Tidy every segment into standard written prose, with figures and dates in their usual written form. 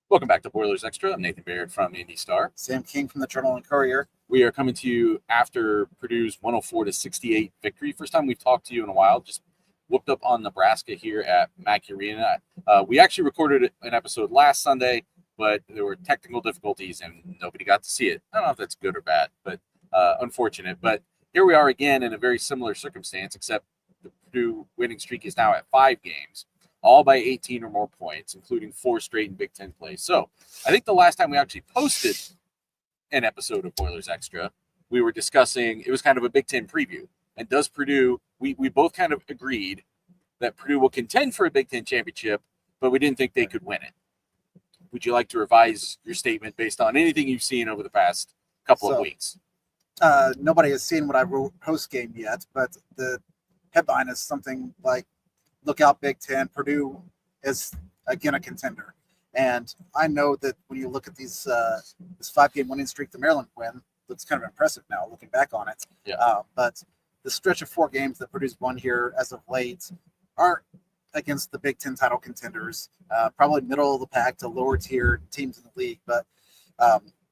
Welcome back to Boilers Extra. I'm Nathan Baird from Indy Star. Sam King from the Journal and Courier. We are coming to you after Purdue's 104-68 victory. First time we've talked to you in a while. Just whooped up on Nebraska here at Mackey Arena. We actually recorded an episode last Sunday, but there were technical difficulties and nobody got to see it. I don't know if that's good or bad, but unfortunate. But here we are again in a very similar circumstance, except the Purdue winning streak is now at 5 games, all by 18 or more points, including 4 straight in Big Ten play. So I think the last time we actually posted an episode of Boilers Extra, we were discussing, it was kind of a Big Ten preview. And does Purdue, we both kind of agreed that Purdue will contend for a Big Ten championship, but we didn't think they could win it. Would you like to revise your statement based on anything you've seen over the past couple of weeks? Nobody has seen what I wrote post-game yet, but the headline is something like, look out Big Ten, Purdue is again a contender. And I know that when you look at this 5-game winning streak, the Maryland win looks kind of impressive now, looking back on it. Yeah. But the stretch of 4 games that Purdue's won here as of late aren't against the Big Ten title contenders, probably middle of the pack to lower tier teams in the league, but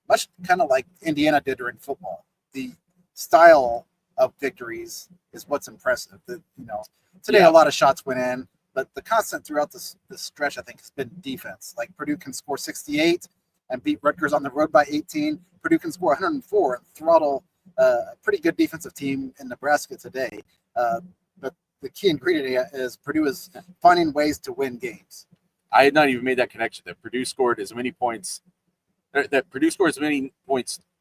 much kind of like Indiana did during football. The style of victories is what's impressive. Today a lot of shots went in, but the constant throughout this stretch, I think, has been defense. Like Purdue can score 68 and beat Rutgers on the road by 18. Purdue can score 104 and throttle a pretty good defensive team in Nebraska today. But the key ingredient is Purdue is finding ways to win games. I had not even made that connection that Purdue scored as many points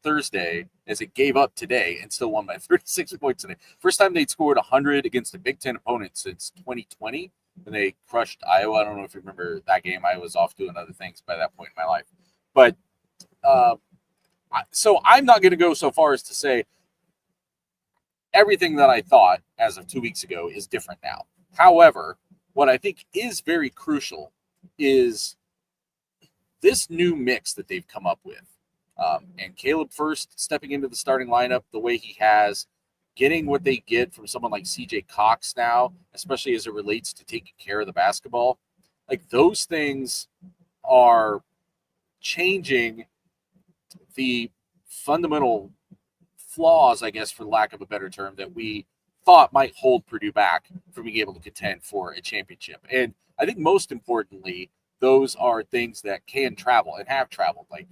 Thursday as it gave up today and still won by 36 points today. First time they'd scored 100 against a Big Ten opponent since 2020 when they crushed Iowa. I don't know if you remember that game. I was off doing other things by that point in my life. But so I'm not going to go so far as to say everything that I thought as of 2 weeks ago is different now. However, what I think is very crucial is this new mix that they've come up with. And Caleb Furst stepping into the starting lineup the way he has, getting what they get from someone like CJ Cox now, especially as it relates to taking care of the basketball. Like those things are changing the fundamental flaws, I guess, for lack of a better term, that we thought might hold Purdue back from being able to contend for a championship. And I think most importantly, those are things that can travel and have traveled. Like,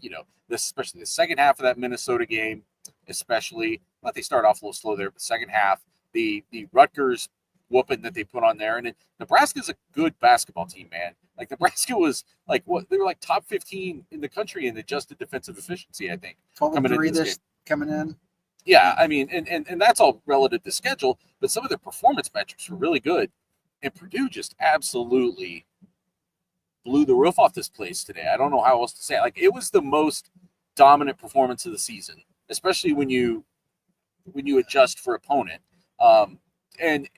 especially the second half of that Minnesota game, especially, but they start off a little slow there, but second half, the Rutgers whooping that they put on there. And Nebraska's a good basketball team, man. Like Nebraska was like, they were like top 15 in the country in adjusted defensive efficiency, I think. 12-3 coming in. Yeah, I mean, and that's all relative to schedule, but some of their performance metrics were really good. And Purdue just absolutely blew the roof off this place today. I don't know how else to say it. Like, it was the most dominant performance of the season, especially when you adjust for opponent. And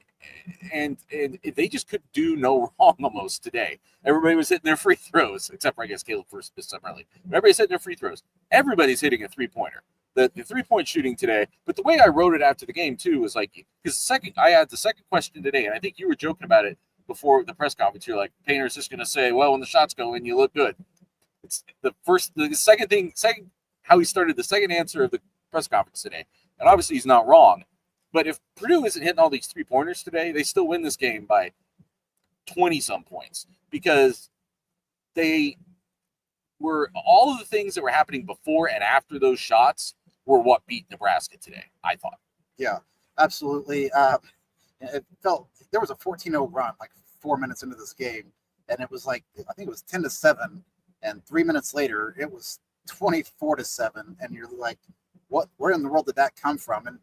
they just could do no wrong almost today. Everybody was hitting their free throws, except for, I guess, Caleb Furst missed some early. Everybody's hitting their free throws. Everybody's hitting a three-pointer. The 3-point shooting today, but the way I wrote it after the game too was like, because I had the second question today, and I think you were joking about it before the press conference. You're like, Painter's just going to say, well, when the shots go in, you look good. It's the second how he started the second answer of the press conference today. And obviously he's not wrong, but if Purdue isn't hitting all these 3-pointers today, they still win this game by 20 some points, because they were, all of the things that were happening before and after those shots were what beat Nebraska today, I thought. Yeah, absolutely. It felt there was a 14-0 run like 4 minutes into this game, and it was like, I think it was 10-7, and 3 minutes later it was 24-7, and you're like, where in the world did that come from? And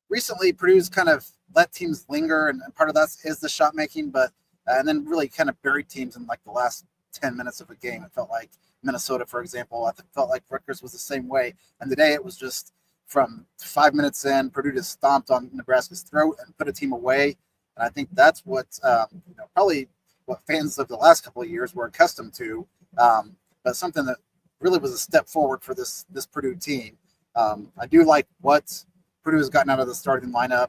recently Purdue's kind of let teams linger, and part of that is the shot making, but and then really kind of buried teams in like the last 10 minutes of a game. It felt like Minnesota, for example. I felt like Rutgers was the same way, and today it was just from 5 minutes in, Purdue just stomped on Nebraska's throat and put a team away. And I think that's what probably what fans of the last couple of years were accustomed to, but something that really was a step forward for this Purdue team. I do like what Purdue has gotten out of the starting lineup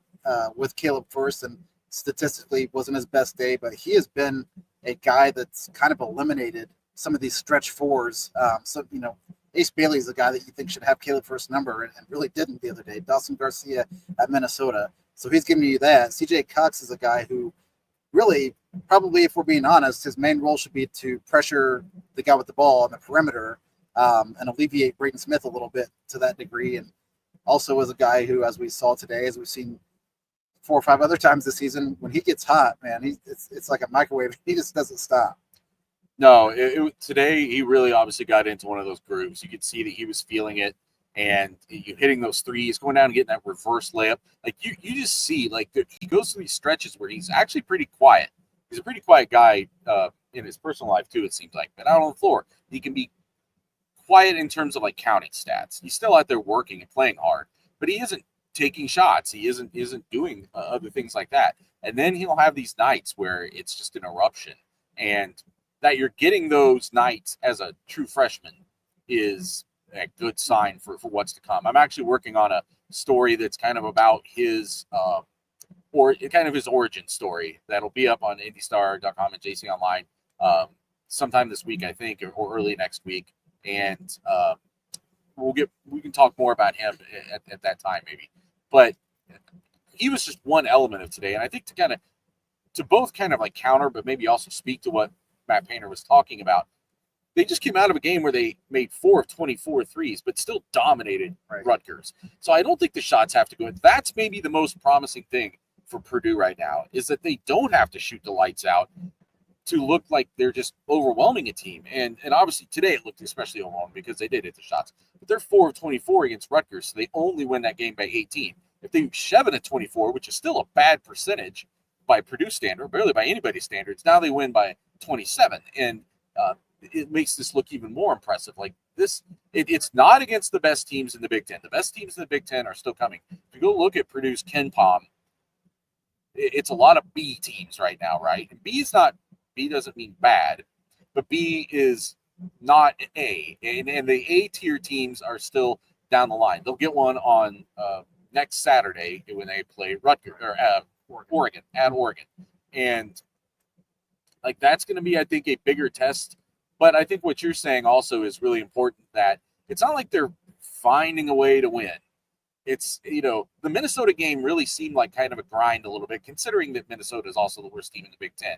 with Caleb Furst, and statistically wasn't his best day, but he has been a guy that's kind of eliminated some of these stretch fours. So, Ace Bailey is a guy that you think should have Caleb Furst's number and really didn't the other day. Dawson Garcia at Minnesota. So he's giving you that. CJ Cox is a guy who really, probably, if we're being honest, his main role should be to pressure the guy with the ball on the perimeter and alleviate Braden Smith a little bit to that degree. And also is a guy who, as we saw today, as we've seen 4 or 5 other times this season, when he gets hot, man, it's like a microwave. He just doesn't stop. No, today he really obviously got into one of those grooves. You could see that he was feeling it, and you hitting those threes, going down and getting that reverse layup. Like you just see, like he goes through these stretches where he's actually pretty quiet. He's a pretty quiet guy in his personal life too, it seems like. But out on the floor, he can be quiet in terms of like counting stats. He's still out there working and playing hard, but he isn't taking shots. He isn't doing other things like that. And then he'll have these nights where it's just an eruption, and that you're getting those nights as a true freshman is a good sign for what's to come. I'm actually working on a story that's kind of about his or kind of his origin story that'll be up on IndyStar.com and JC Online sometime this week, I think, or early next week. And we can talk more about him at that time maybe. But he was just one element of today, and I think to both kind of like counter, but maybe also speak to what Matt Painter was talking about. They just came out of a game where they made 4 of 24 threes, but still dominated Rutgers. So I don't think the shots have to go in. That's maybe the most promising thing for Purdue right now, is that they don't have to shoot the lights out to look like they're just overwhelming a team. And obviously today it looked especially overwhelming because they did hit the shots. But they're 4 of 24 against Rutgers, so they only win that game by 18. If they 7 of 24, which is still a bad percentage by Purdue standard, barely by anybody's standards, now they win by 27. And it makes this look even more impressive. Like this, it's not against the best teams in the Big Ten. The best teams in the Big Ten are still coming. If you go look at Purdue's KenPom, it's a lot of B teams right now, right? And B doesn't mean bad, but B is not A. And the A tier teams are still down the line. They'll get one on next Saturday when they play Rutgers or Oregon. And like that's going to be, I think, a bigger test. But I think what you're saying also is really important, that it's not like they're finding a way to win. It's, the Minnesota game really seemed like kind of a grind a little bit, considering that Minnesota is also the worst team in the Big Ten.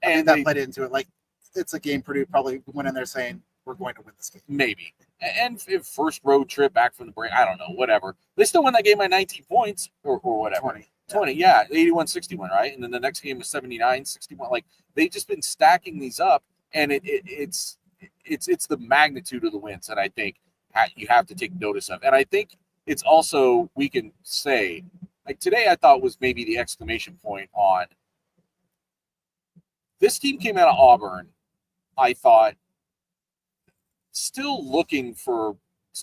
And that played into it. Like, it's a game Purdue probably went in there saying, we're going to win this game. Maybe. And first road trip back from the break, I don't know, whatever. They still won that game by 19 points or whatever. 20, yeah, 81-61, right? And then the next game was 79-61. Like, they've just been stacking these up, and it's the magnitude of the wins that I think you have to take notice of. And I think it's also, we can say, like today I thought was maybe the exclamation point on this team came out of Auburn, I thought, still looking for,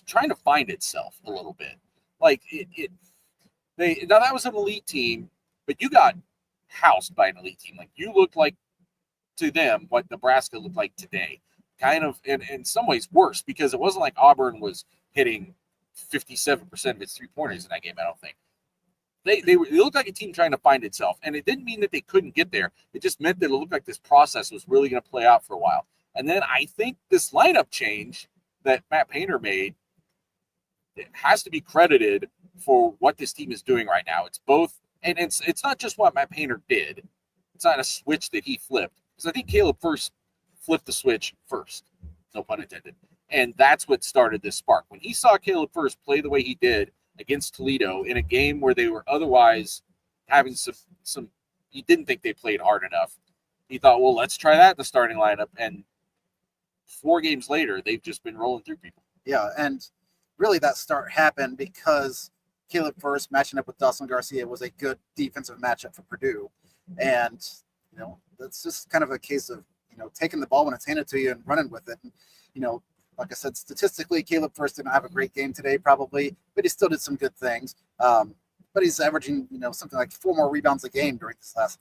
trying to find itself a little bit. Like now that was an elite team, but you got housed by an elite team. Like you looked like to them what Nebraska looked like today, kind of in some ways worse, because it wasn't like Auburn was hitting 57% of its 3-pointers in that game. I don't think they looked like a team trying to find itself, and it didn't mean that they couldn't get there. It just meant that it looked like this process was really going to play out for a while. And then I think this lineup change that Matt Painter made, it has to be credited for what this team is doing right now. It's both, and it's not just what Matt Painter did. It's not a switch that he flipped, because I think Caleb Furst flipped the switch first, no pun intended. And that's what started this spark. When he saw Caleb Furst play the way he did against Toledo in a game where they were otherwise having some he didn't think they played hard enough, he thought, well, let's try that in the starting lineup. And 4 games later, they've just been rolling through people. Yeah, and really that start happened because Caleb Furst matching up with Dawson Garcia was a good defensive matchup for Purdue. And, that's just kind of a case of, taking the ball when it's handed to you and running with it. And, like I said, statistically, Caleb Furst didn't have a great game today, probably, but he still did some good things. But he's averaging, something like 4 more rebounds a game during this last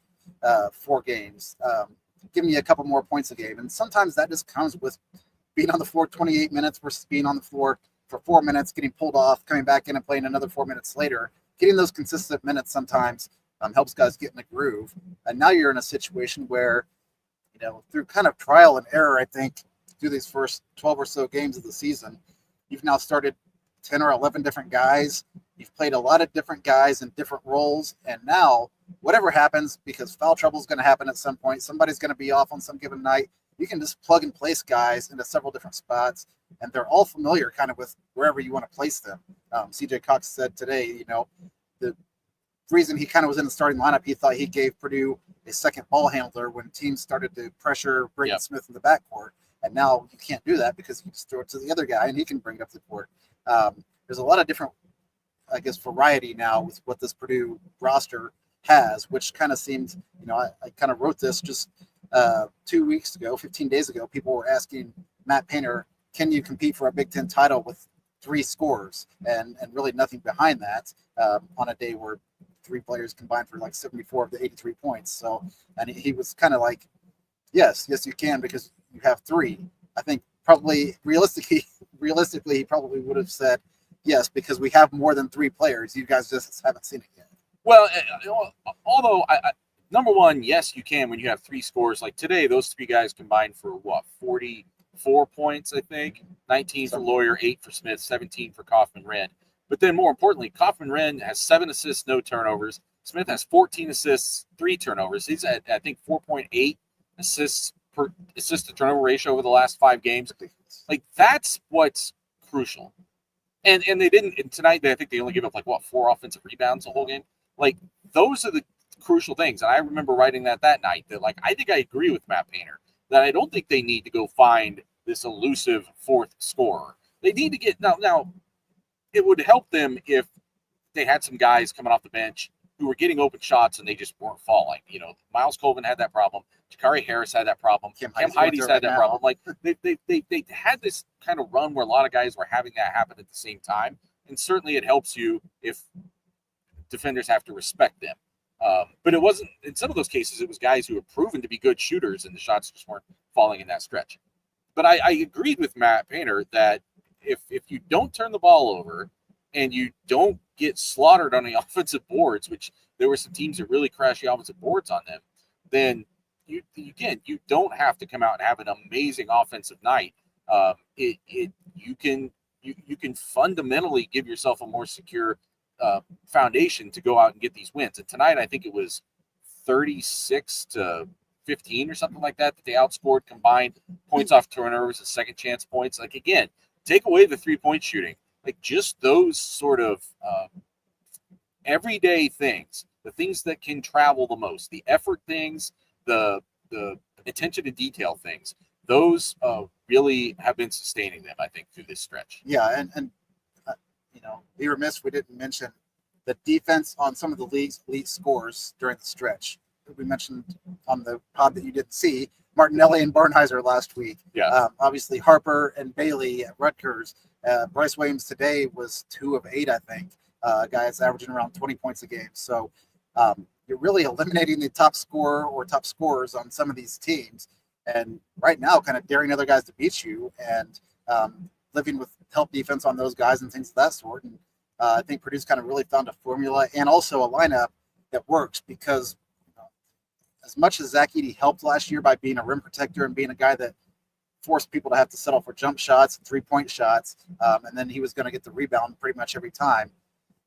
4 games, giving you a couple more points a game. And sometimes that just comes with being on the floor 28 minutes versus being on the floor for 4 minutes, getting pulled off, coming back in and playing another 4 minutes later. Getting those consistent minutes sometimes helps guys get in the groove. And now you're in a situation where, through kind of trial and error, I think through these first 12 or so games of the season, you've now started 10 or 11 different guys. You've played a lot of different guys in different roles. And now, whatever happens, because foul trouble is going to happen at some point, somebody's going to be off on some given night, you can just plug and place guys into several different spots, and they're all familiar kind of with wherever you want to place them. CJ Cox said today, the reason he kind of was in the starting lineup, he thought he gave Purdue a second ball handler when teams started to pressure Braden Smith in the backcourt. And now you can't do that because you just throw it to the other guy and he can bring it up the court. There's a lot of different, I guess, variety now with what this Purdue roster has, which kind of seemed, I kind of wrote this just 2 weeks ago, 15 days ago. People were asking Matt Painter, can you compete for a Big Ten title with 3 scorers and really nothing behind that on a day where 3 players combined for like 74 of the 83 points. So, and he was kind of like, yes, you can, because you have 3. I think probably realistically, he probably would have said yes, because we have more than 3 players. You guys just haven't seen it yet. Well, although number one, yes, you can when you have 3 scores. Like today, those 3 guys combined for 44 points, I think. 19 for Lawyer, 8 for Smith, 17 for Kaufman-Renn. But then more importantly, Kaufman-Renn has 7 assists, no turnovers. Smith has 14 assists, 3 turnovers. He's at, I think, 4.8 assists per assist to turnover ratio over the last 5 games. Like, that's what's crucial. And they didn't, and tonight, I think they only gave up 4 offensive rebounds the whole game. Like, those are the crucial things. And I remember writing that night that, I think I agree with Matt Painter that I don't think they need to go find this elusive 4th scorer. They need to get, now, it would help them if they had some guys coming off the bench who were getting open shots and they just weren't falling. Miles Colvin had that problem. Jakari Harris had that problem. Cam Heidi's had that problem. Like, they had this kind of run where a lot of guys were having that happen at the same time. And certainly it helps you if defenders have to respect them. But it wasn't, in some of those cases, it was guys who were proven to be good shooters and the shots just weren't falling in that stretch. But I agreed with Matt Painter that if you don't turn the ball over and you don't get slaughtered on the offensive boards, which there were some teams that really crashed the offensive boards on them, then you don't have to come out and have an amazing offensive night. You can fundamentally give yourself a more secure foundation to go out and get these wins. And tonight, I think it was 36-15 or something like that they outscored combined points off turnovers and second chance points. Like, again, take away the 3-point shooting, like just those sort of everyday things, the things that can travel the most, the effort things, the attention to detail things, those really have been sustaining them, I think, through this stretch. Yeah, and be remiss we didn't mention the defense on some of the league's elite scores during the stretch. We mentioned on the pod that you didn't see, Martinelli and Barnheiser last week. Yeah. Obviously, Harper and Bailey at Rutgers. Bryce Williams today was 2 of 8, I think. Guys averaging around 20 points a game. So you're really eliminating the top scorer or top scorers on some of these teams. And right now, kind of daring other guys to beat you and living with help defense on those guys and things of that sort. And I think Purdue's kind of really found a formula and also a lineup that works because as much as Zach Edey helped last year by being a rim protector and being a guy that forced people to have to settle for jump shots and 3-point shots, and then he was going to get the rebound pretty much every time.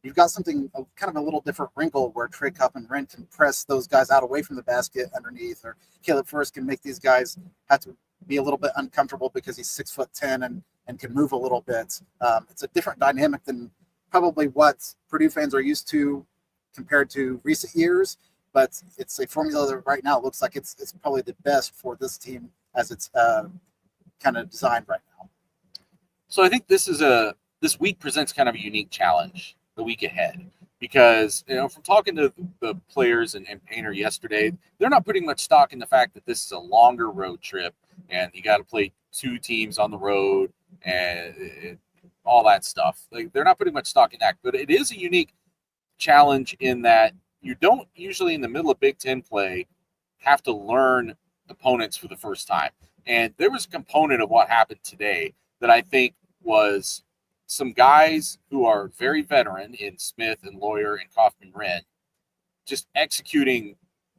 You've got something kind of a little different wrinkle where Trey Kaufman-Renn can press those guys out away from the basket underneath, or Caleb Furst can make these guys have to be a little bit uncomfortable because he's 6'10" and can move a little bit. It's a different dynamic than probably what Purdue fans are used to compared to recent years, but it's a formula that right now looks like it's probably the best for this team as it's kind of designed right now. So I think this week presents kind of a unique challenge the week ahead because, from talking to the players and Painter yesterday, they're not putting much stock in the fact that this is a longer road trip and you got to play 2 teams on the road and all that stuff. Like, they're not putting much stock in that, but it is a unique challenge in that you don't usually in the middle of Big Ten play have to learn opponents for the first time. And there was a component of what happened today that I think was some guys who are very veteran in Smith and Lawyer and Kaufman-Renn just executing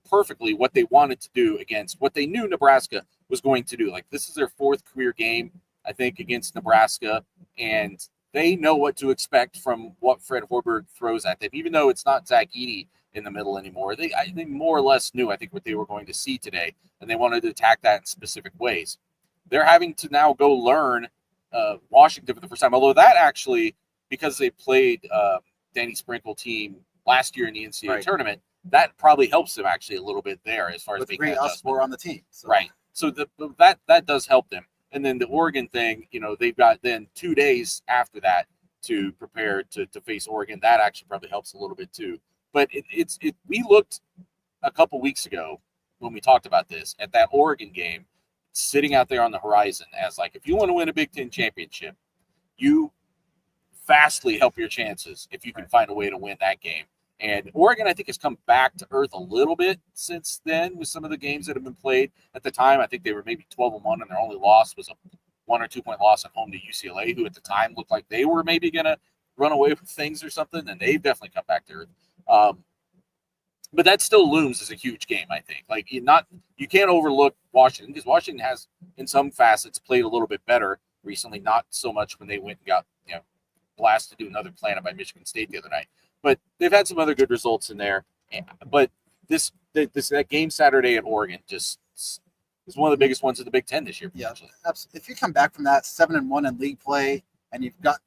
perfectly what they wanted to do against what they knew Nebraska was going to do. Like, this is their 4th career game, I think, against Nebraska, and they know what to expect from what Fred Hoiberg throws at them. Even though it's not Zach Edey in the middle anymore, they more or less knew, I think, what they were going to see today, and they wanted to attack that in specific ways. They're having to now go learn Washington for the first time, although that actually, because they played Danny Sprinkle team last year in the NCAA tournament, that probably helps them actually a little bit there as far as making that adjustment. On the team. So. Right. So that does help them. And then the Oregon thing, they've got then 2 days after that to prepare to face Oregon. That actually probably helps a little bit too. But we looked a couple weeks ago when we talked about this at that Oregon game sitting out there on the horizon as like, if you want to win a Big Ten championship, you vastly help your chances if you can find a way to win that game. And Oregon, I think, has come back to earth a little bit since then with some of the games that have been played. At the time, I think they were maybe 12-1, and their only loss was a 1 or 2 point loss at home to UCLA, who at the time looked like they were maybe going to run away with things or something, and they've definitely come back to earth. But that still looms as a huge game, I think. Like, you can't overlook Washington, because Washington has, in some facets, played a little bit better recently, not so much when they went and got blasted to another planet by Michigan State the other night. But they've had some other good results in there. But that game Saturday at Oregon just is one of the biggest ones in the Big Ten this year. Yeah, absolutely. If you come back from that 7-1 in league play, and you've got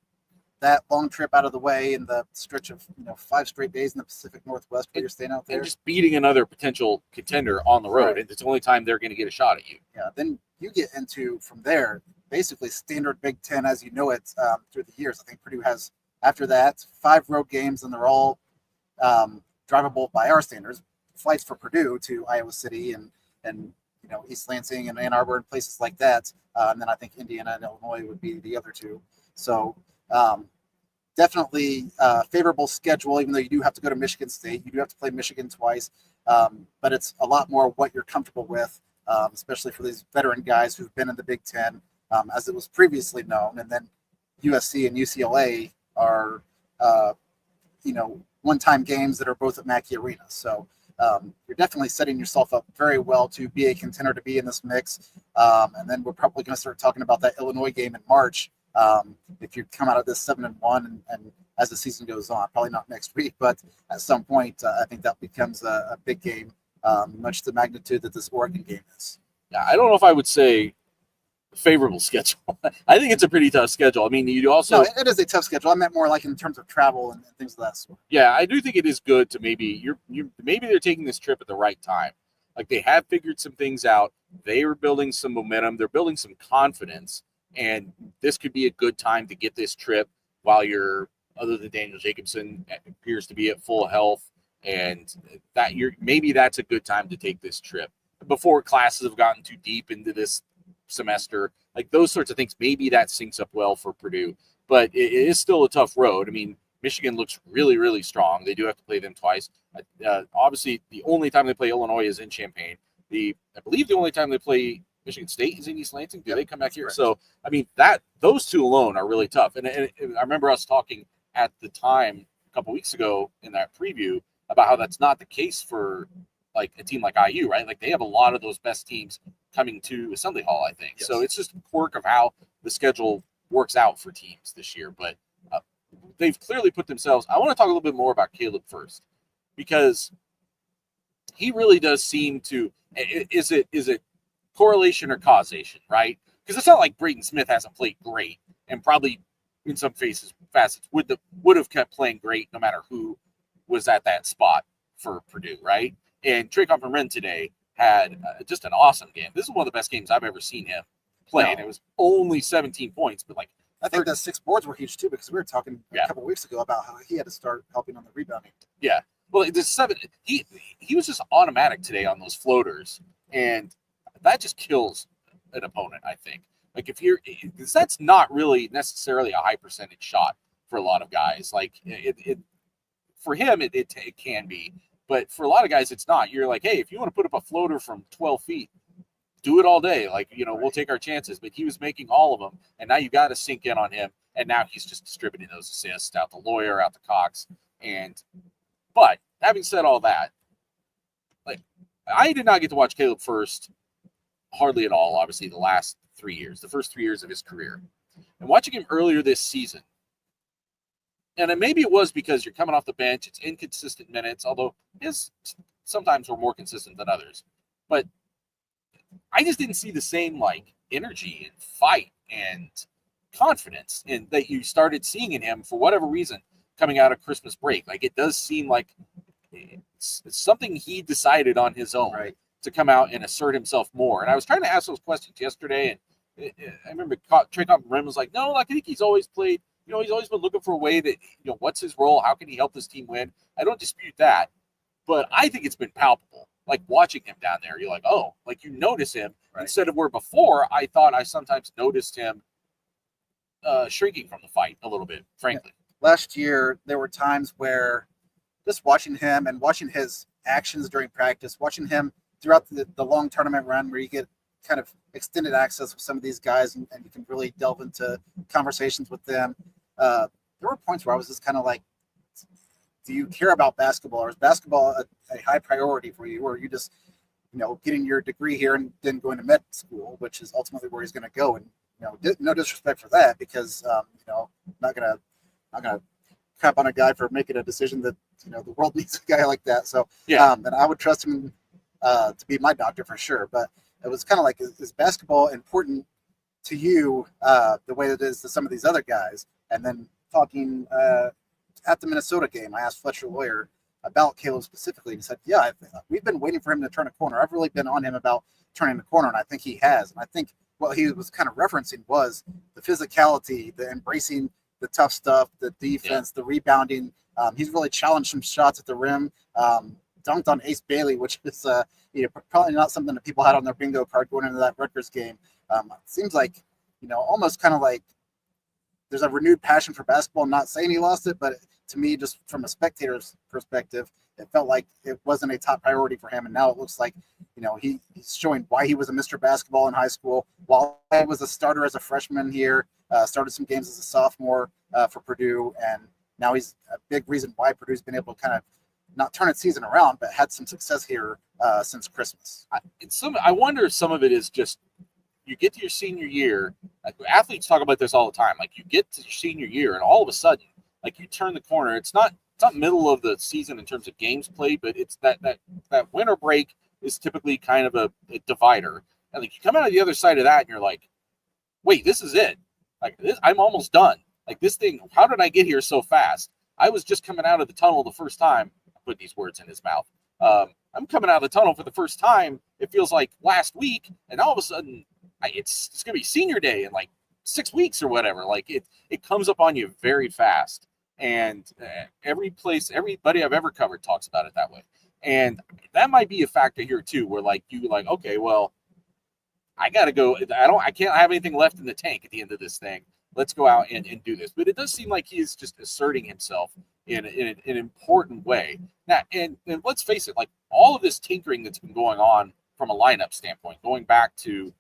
that long trip out of the way in the stretch of 5 straight days in the Pacific Northwest where you're staying out there, and just beating another potential contender on the road, and it's the only time they're going to get a shot at you. Yeah, then you get into from there basically standard Big Ten as you know it through the years. I think Purdue has, after that, 5 road games, and they're all drivable by our standards. Flights for Purdue to Iowa City and East Lansing and Ann Arbor and places like that. And then I think Indiana and Illinois would be the other 2. So definitely favorable schedule, even though you do have to go to Michigan State. You do have to play Michigan twice. But it's a lot more what you're comfortable with, especially for these veteran guys who've been in the Big Ten, as it was previously known. And then USC and UCLA are, one-time games that are both at Mackey Arena. So you're definitely setting yourself up very well to be a contender, to be in this mix. And then we're probably going to start talking about that Illinois game in March. If you come out of this 7-1 and as the season goes on, probably not next week, but at some point, I think that becomes a big game, much the magnitude that this Oregon game is. Yeah, I don't know if I would say favorable schedule. I think it's a pretty tough schedule. I mean, you also... No, it is a tough schedule. I meant more like in terms of travel and things of that sort. Yeah, I do think it is good to maybe they're taking this trip at the right time. Like, they have figured some things out. They are building some momentum. They're building some confidence. And this could be a good time to get this trip while other than Daniel Jacobson appears to be at full health, and that maybe that's a good time to take this trip before classes have gotten too deep into this semester. Like, those sorts of things, maybe that syncs up well for Purdue, but it is still a tough road. I mean, Michigan looks really, really strong. They do have to play them twice. Obviously, the only time they play Illinois is in Champaign. I believe the only time they play Michigan State is in East Lansing. Do they come back here? Correct. So, I mean, those 2 alone are really tough. And I remember us talking at the time a couple weeks ago in that preview about how that's not the case for like a team like IU, right? Like, they have a lot of those best teams coming to Assembly Hall, I think. Yes. So it's just a quirk of how the schedule works out for teams this year. But they've clearly put themselves. I want to talk a little bit more about Caleb Furst, because he really does seem to. Is it correlation or causation, right? Because it's not like Braden Smith hasn't played great, and probably in some facets would have kept playing great no matter who was at that spot for Purdue, right? And Trey Comperman today had just an awesome game. This is one of the best games I've ever seen him play, and it was only 17 points, but like I think the 6 boards were huge too, because we were talking a couple weeks ago about how he had to start helping on the rebounding. Yeah, well, the 7 he was just automatic today on those floaters, and that just kills an opponent, I think. Like, because that's not really necessarily a high percentage shot for a lot of guys. Like, for him, it can be, but for a lot of guys, it's not. You're like, hey, if you want to put up a floater from 12 feet, do it all day. Like, we'll take our chances. But he was making all of them, and now you got to sink in on him. And now he's just distributing those assists out to Lawyer, out to Cox. But having said all that, like, I did not get to watch Caleb Furst hardly at all, obviously, the last 3 years, the first 3 years of his career. And watching him earlier this season, and maybe it was because you're coming off the bench, it's inconsistent minutes, although his sometimes were more consistent than others. But I just didn't see the same like energy and fight and confidence in that you started seeing in him for whatever reason coming out of Christmas break. Like it does seem like it's something he decided on his own, Right. to come out and assert himself more. And I was trying to ask those questions yesterday, and I remember Trey Rim was like, "No, I think he's always played. You know, he's always been looking for a way that, you know, what's his role? How can he help this team win?" I don't dispute that, but I think it's been palpable. Like watching him down there, you're like, oh, like you notice him instead of where before I thought I sometimes noticed him shrinking from the fight a little bit, frankly. Last year, there were times where just watching him and watching his actions during practice, watching him throughout the long tournament run where you get kind of extended access with some of these guys and you can really delve into conversations with them. There were points where I was just kind of like, do you care about basketball, or is basketball a high priority for you, or are you just, you know, getting your degree here and then going to med school, which is ultimately where he's going to go? And, you know, no disrespect for that, because, you know, not gonna crap on a guy for making a decision that, you know, the world needs a guy like that. So, and I would trust him to be my doctor for sure. But it was kind of like, is basketball important to you the way that it is to some of these other guys? And then talking at the Minnesota game, I asked Fletcher Lawyer about Caleb specifically, and he said, yeah, we've been waiting for him to turn a corner. I've really been on him about turning the corner, and I think he has. And I think what he was kind of referencing was the physicality, the embracing the tough stuff, the defense, the rebounding. He's really challenged some shots at the rim, dunked on Ace Bailey, which is you know, probably not something that people had on their bingo card going into that Rutgers game. It seems like, you know, almost kind of like there's a renewed passion for basketball. I'm not saying he lost it, but to me, just from a spectator's perspective, it felt like it wasn't a top priority for him. And now it looks like, you know, he's showing why he was a Mr. Basketball in high school, while he was a starter as a freshman here, started some games as a sophomore for Purdue. And now he's a big reason why Purdue's been able to kind of not turn its season around, but had some success here since Christmas. I wonder if some of it is just, you get to your senior year, athletes talk about this all the time. Like you get to your senior year and all of a sudden, like you turn the corner. It's not middle of the season in terms of games played, but it's that winter break is typically kind of a divider. And like you come out of the other side of that and you're like, wait, this is it. Like this, I'm almost done. Like this thing, how did I get here so fast? I was just coming out of the tunnel the first time. I put these words in his mouth. I'm coming out of the tunnel for the first time. It feels like last week, and all of a sudden, it's going to be senior day in like 6 weeks or whatever. Like it comes up on you very fast. And everybody I've ever covered talks about it that way. And that might be a factor here too, where like you like, okay, well, I got to go. I can't have anything left in the tank at the end of this thing. Let's go out and do this. But it does seem like he is just asserting himself in an important way. Now, and let's face it, like all of this tinkering that's been going on from a lineup standpoint, going back to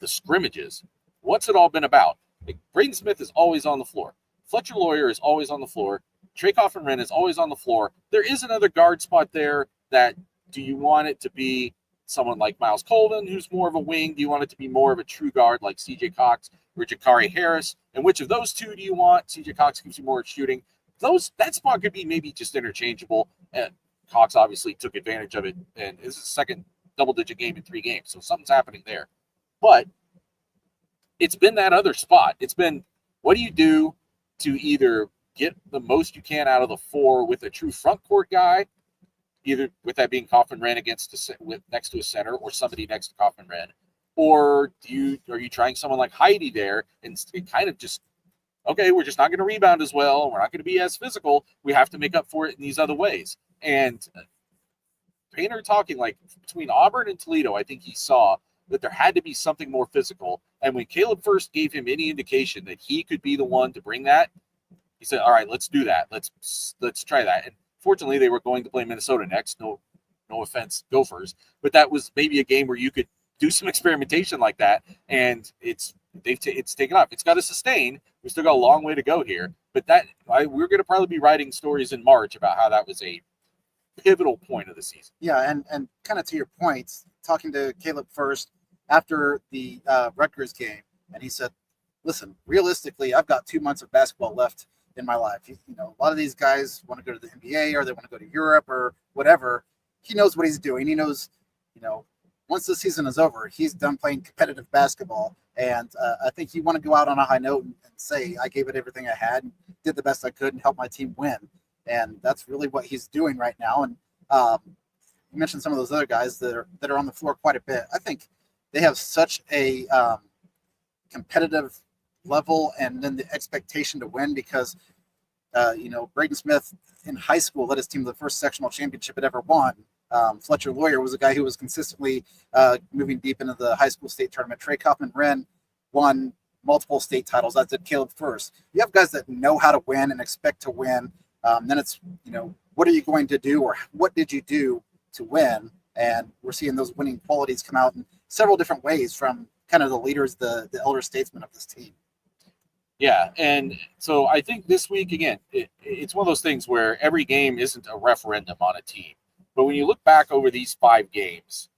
the scrimmages, what's it all been about? Like, Braden Smith is always on the floor. Fletcher Lawyer is always on the floor. Trey Coffin-Wren is always on the floor. There is another guard spot there that, do you want it to be someone like Miles Colvin, who's more of a wing? Do you want it to be more of a true guard like CJ Cox or Jakari Harris? And which of those two do you want? CJ Cox gives you more shooting. That spot could be maybe just interchangeable. And Cox obviously took advantage of it, and this is the second double-digit game in 3 games, so something's happening there. But it's been that other spot. It's been, what do you do to either get the most you can out of the 4 with a true front court guy, either with that being Coffin-Wren next to a center or somebody next to Coffin-Wren, or are you trying someone like Heidi there and kind of just, okay, we're just not going to rebound as well, we're not going to be as physical, we have to make up for it in these other ways. And Painter talking like between Auburn and Toledo, I think he saw that there had to be something more physical. And when Caleb Furst gave him any indication that he could be the one to bring that, he said, all right, let's do that. Let's try that. And fortunately, they were going to play Minnesota next. No offense, Gophers. But that was maybe a game where you could do some experimentation like that. And it's taken off. It's got to sustain. We still got a long way to go here. But we're going to probably be writing stories in March about how that was a pivotal point of the season. Yeah, and kind of to your points, talking to Caleb Furst, after the Rutgers game, and he said, "Listen, realistically, I've got 2 months of basketball left in my life. A lot of these guys want to go to the NBA or they want to go to Europe or whatever. He knows what he's doing. He knows, once the season is over, he's done playing competitive basketball, and I think you want to go out on a high note and say, I gave it everything I had, and did the best I could, and helped my team win, and that's really what he's doing right now. And you mentioned some of those other guys that are on the floor quite a bit. I think they have such a competitive level, and then the expectation to win because Braden Smith in high school led his team to the first sectional championship it ever won. Fletcher Lawyer was a guy who was consistently moving deep into the high school state tournament. Trey Kaufman-Wren won multiple state titles, as did Caleb Furst. You have guys that know how to win and expect to win. Then it's, what are you going to do, or what did you do to win? And we're seeing those winning qualities come out in several different ways from kind of the leaders, the elder statesmen of this team. Yeah, and so I think this week, again, it's one of those things where every game isn't a referendum on a team. But when you look back over these 5 games,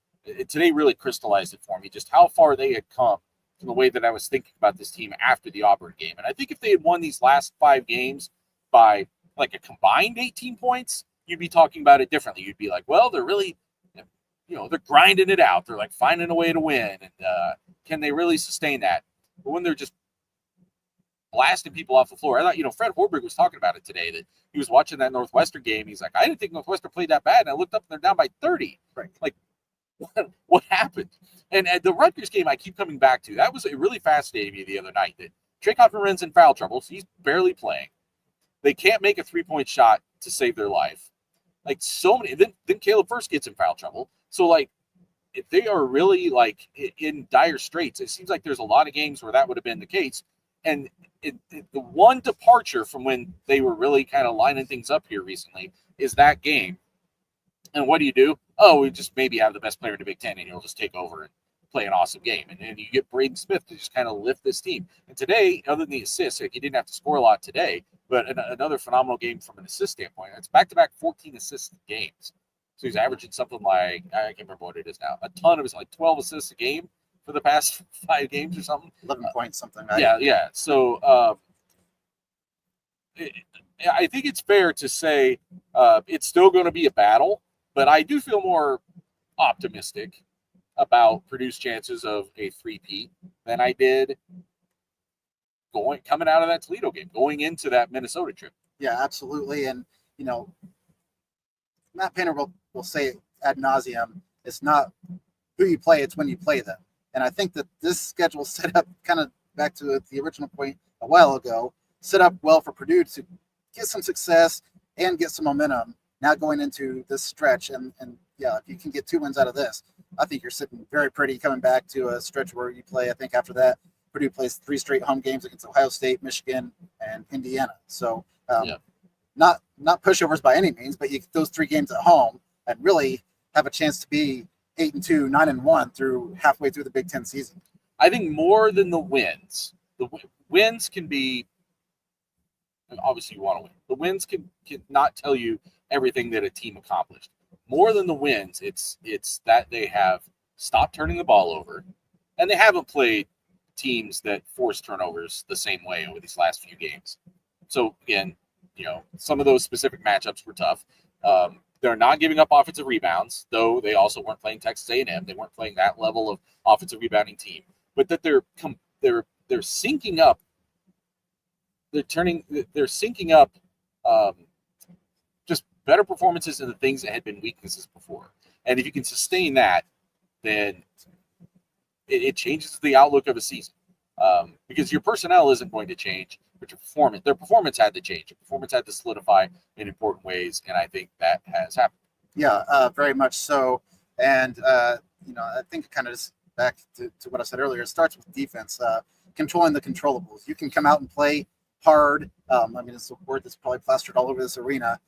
today really crystallized it for me, just how far they had come from the way that I was thinking about this team after the Auburn game. And I think if they had won these last 5 games by like a combined 18 points, you'd be talking about it differently. You'd be like, well, they're really, they're grinding it out. They're like finding a way to win. And can they really sustain that? But when they're just blasting people off the floor. I thought, Fred Hoiberg was talking about it today, that he was watching that Northwestern game. He's like, I didn't think Northwestern played that bad. And I looked up and they're down by 30. Right. Like, what happened? And at the Rutgers game, I keep coming back to, that was really fascinating me the other night, that Trey Kaufman-Wren's in foul trouble, so he's barely playing. They can't make a 3-point shot to save their life. Like, so many. Then Caleb Furst gets in foul trouble. So, like, if they are really, like, in dire straits, it seems like there's a lot of games where that would have been the case. And the one departure from when they were really kind of lining things up here recently is that game. And what do? Oh, we just maybe have the best player in the Big Ten, and he'll just take over and play an awesome game. And you get Braden Smith to just kind of lift this team. And today, other than the assists, he didn't have to score a lot today, but another phenomenal game from an assist standpoint. It's back-to-back 14 assist games. So he's averaging something like, I can't remember what it is now, a ton of it's like 12 assists a game for the past 5 games or something. 11 points, something. Right? Yeah. So I think it's fair to say it's still going to be a battle, but I do feel more optimistic about Purdue's chances of a 3-peat than I did coming out of that Toledo game, going into that Minnesota trip. Yeah, absolutely. And, Matt Painter will say ad nauseum, it's not who you play, it's when you play them. And I think that this schedule set up, kind of back to the original point a while ago, set up well for Purdue to get some success and get some momentum now going into this stretch. And yeah, if you can get 2 wins out of this, I think you're sitting very pretty coming back to a stretch where you play, I think after that, Purdue plays 3 straight home games against Ohio State, Michigan, and Indiana. So not pushovers by any means, but you get those 3 games at home and really have a chance to be 8-2, 9-1 through halfway through the Big Ten season. I think more than the wins. The wins can be, obviously you want to win. The wins can not tell you everything that a team accomplished. More than the wins, it's that they have stopped turning the ball over, and they haven't played teams that force turnovers the same way over these last few games. So again, some of those specific matchups were tough. They're not giving up offensive rebounds, though they also weren't playing Texas A&M. They weren't playing that level of offensive rebounding team. But that they're syncing up. They're syncing up just better performances in the things that had been weaknesses before. And if you can sustain that, then it changes the outlook of a season. Because your personnel isn't going to change, but their performance had to change. Your performance had to solidify in important ways, and I think that has happened. Yeah, very much so. And, I think kind of just back to what I said earlier, it starts with defense, controlling the controllables. You can come out and play hard. It's a word that's probably plastered all over this arena.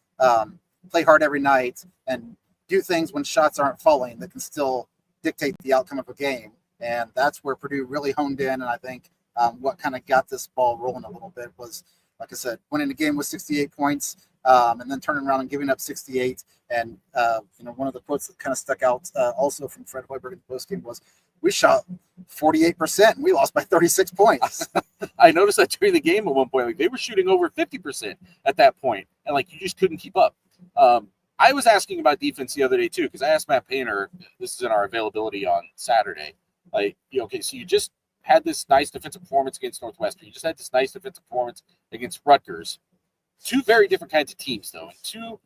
Play hard every night and do things when shots aren't falling that can still dictate the outcome of a game. And that's where Purdue really honed in. And I think what kind of got this ball rolling a little bit was, like I said, winning the game with 68 points and then turning around and giving up 68. And, one of the quotes that kind of stuck out also from Fred Hoiberg in the postgame was, we shot 48% and we lost by 36 points. I noticed that during the game at one point, like they were shooting over 50% at that point, and like you just couldn't keep up. I was asking about defense the other day too, because I asked Matt Painter. This is in our availability on Saturday. Like, okay, so you just had this nice defensive performance against Northwestern. You just had this nice defensive performance against Rutgers. Two very different kinds of teams, though, and two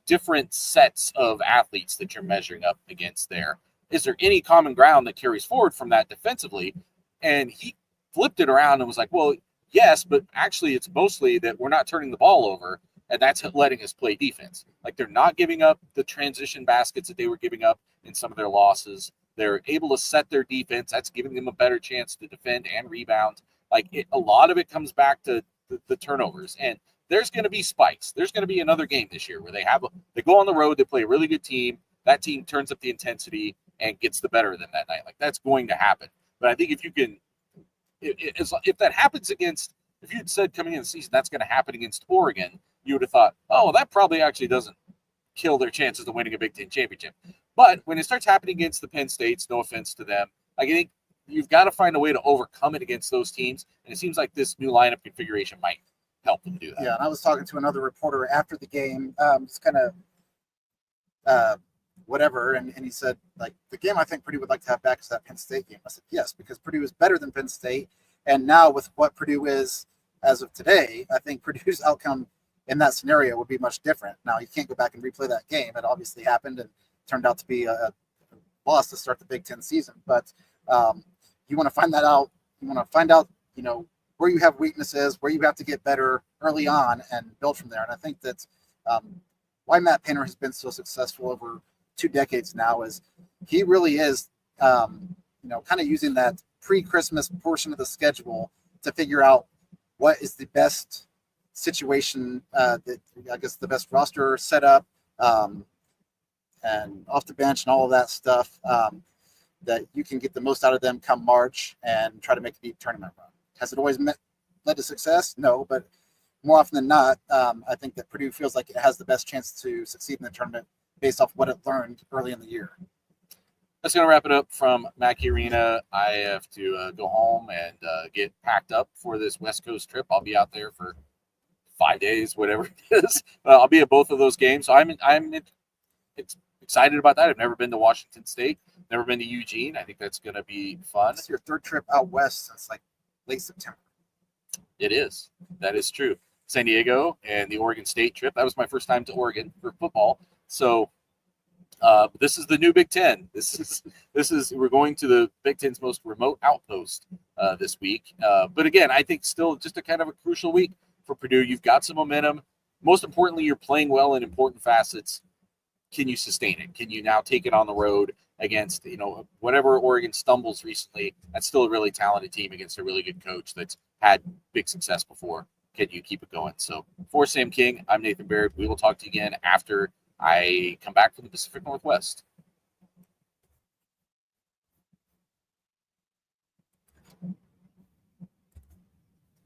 different sets of athletes that you're measuring up against there. Is there any common ground that carries forward from that defensively? And he flipped it around and was like, well, yes, but actually it's mostly that we're not turning the ball over, and that's letting us play defense. Like they're not giving up the transition baskets that they were giving up in some of their losses. They're able to set their defense. That's giving them a better chance to defend and rebound. A lot of it comes back to the turnovers. And there's going to be spikes. There's going to be another game this year where they go on the road, they play a really good team. That team turns up the intensity and gets the better of them that night. Like that's going to happen. But I think if you can, if that happens against, if you had said coming in the season that's going to happen against Oregon, you would have thought, oh, well, that probably actually doesn't kill their chances of winning a Big Ten championship. But when it starts happening against the Penn States, no offense to them, I think you've got to find a way to overcome it against those teams. And it seems like this new lineup configuration might help them do that. Yeah, and I was talking to another reporter after the game, just kind of whatever, and he said, like, the game I think Purdue would like to have back is that Penn State game. I said, yes, because Purdue is better than Penn State, and now with what Purdue is as of today, I think Purdue's outcome in that scenario would be much different. Now, you can't go back and replay that game. It obviously happened and turned out to be a loss to start the Big Ten season, but you want to find that out. You want to find out, where you have weaknesses, where you have to get better early on and build from there. And I think that's why Matt Painter has been so successful over 2 decades now is he really is, kind of using that pre-Christmas portion of the schedule to figure out what is the best situation, that I guess the best roster setup, and off the bench and all of that stuff, that you can get the most out of them come March and try to make a deep tournament run. Has it always led to success? No, but more often than not, I think that Purdue feels like it has the best chance to succeed in the tournament based off what it learned early in the year. That's going to wrap it up from Mackey Arena. I have to go home and get packed up for this West Coast trip. I'll be out there for 5 days, whatever it is. I'll be at both of those games. So I'm excited about that. I've never been to Washington State, never been to Eugene. I think that's going to be fun. It's your third trip out west since like late September. It is. That is true. San Diego and the Oregon State trip. That was my first time to Oregon for football. So this is the new Big Ten. This is we're going to the Big Ten's most remote outpost this week. But again, I think still just a kind of a crucial week for Purdue. You've got some momentum. Most importantly, you're playing well in important facets. Can you sustain it? Can you now take it on the road against, whenever Oregon stumbles recently, that's still a really talented team against a really good coach that's had big success before. Can you keep it going? So for Sam King, I'm Nathan Baird. We will talk to you again after I come back from the Pacific Northwest.